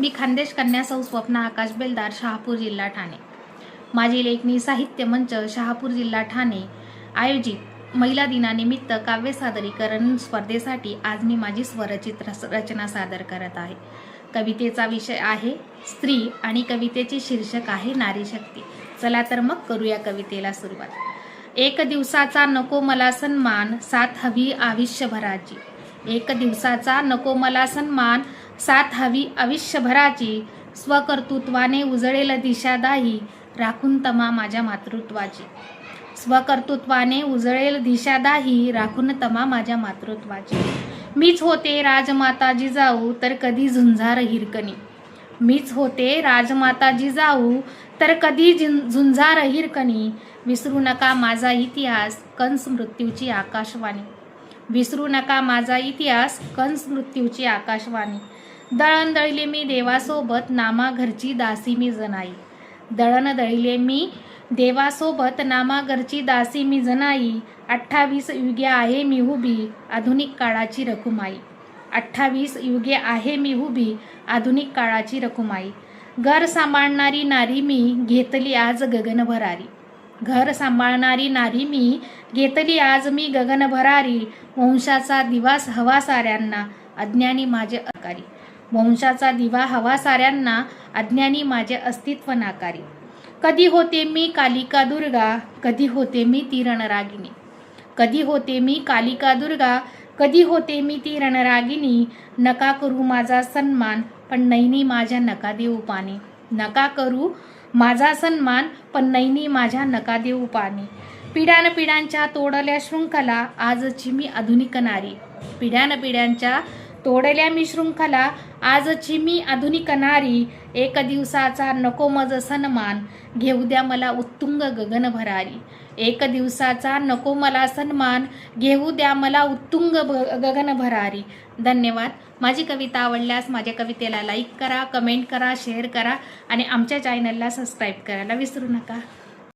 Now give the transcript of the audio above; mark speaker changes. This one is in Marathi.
Speaker 1: मी खानदेश कन्या सौ स्वप्ना आकाश बेलदार, शहापूर जिल्हा ठाणे। माझी लेखणी साहित्य मंच शहापूर जिल्हा ठाणे आयोजित महिला दिनानिमित्त काव्य सादरीकरण स्पर्धेसाठी आज मी माझी स्वरचित रचना सादर करत आहे। कवितेचा विषय आहे स्त्री आणि कवितेचे शीर्षक आहे नारी शक्ती। चला तर मग करूया कवितेला सुरुवात। एक दिवसाचा नको मला सन्मान, साथ हवी आयुष्यभराची। एक दिवसाचा नको मला सन्मान, साथ हवी आयुष्यभराची। स्वकर्तृत्वाने उजळेल दिशादाही, राखून तमा माझ्या मातृत्वाची। स्वकर्तृत्वाने उजळेल दिशादाही, राखून तमा माझ्या मातृत्वाची। मीच होते राजमाता जिजाऊ, तर कधी झुंजार हिरकणी। मीच होते राजमाता जिजाऊ, तर कधी झुंजार हिरकणी। विसरू नका माझा इतिहास, कंस मृत्यूची आकाशवाणी। विसरू नका माझा इतिहास, कंस मृत्यूची आकाशवाणी। दळण दळले मी देवासोबत, नामा घरची दासी मी जनाई। दळण दळले मी देवासोबत, नामा घरची दासी मी जनाई। 28 युगे आहे मी उभी, आधुनिक काळाची रखुमाई। 28 युगे आहे मी उभी, आधुनिक काळाची रखुमाई। घर सांभाळणारी नारी मी, घेतली आज गगन भरारी। घर सांभाळणारी नारी मी, घेतली आज मी गगन भरारी। वंशाचा दिवा हवा साऱ्यांना, अज्ञानी माझे अकारी। वंशाचा दिवा हवा साऱ्यांना, अज्ञानी माझे अस्तित्व नाकारी। कधी होते मी कालिका दुर्गा, कधी होते मी ती रणरागिणी। कधी होते मी कालिका दुर्गा, कधी होते मी ती रणरागिणी। नका करू माझा सन्मान, पण नैनी माझ्या नका देऊ पाणी। नका करू माझा सन्मान, पण नैनी माझ्या नका देऊ पाणी। पिढ्यानपिढ्यांच्या तोडल्या शृंखला, आजची मी आधुनिक नारी। पिढ्यानपिढ्यांच्या तोडल्या मी शृंखला, आजची मी आधुनिक नारी। एक दिवसाचा नको मज सन्मान, घेऊ द्या मला उत्तुंग गगन भरारी। एक दिवसाचा नको मला सन्मान, घेऊ द्या मला उत्तुंग गगन भरारी। धन्यवाद। माझी कविता आवडल्यास माझ्या कवितेला लाईक करा, कमेंट करा, शेअर करा आणि आमच्या चॅनलला सबस्क्राईब करायला विसरू नका।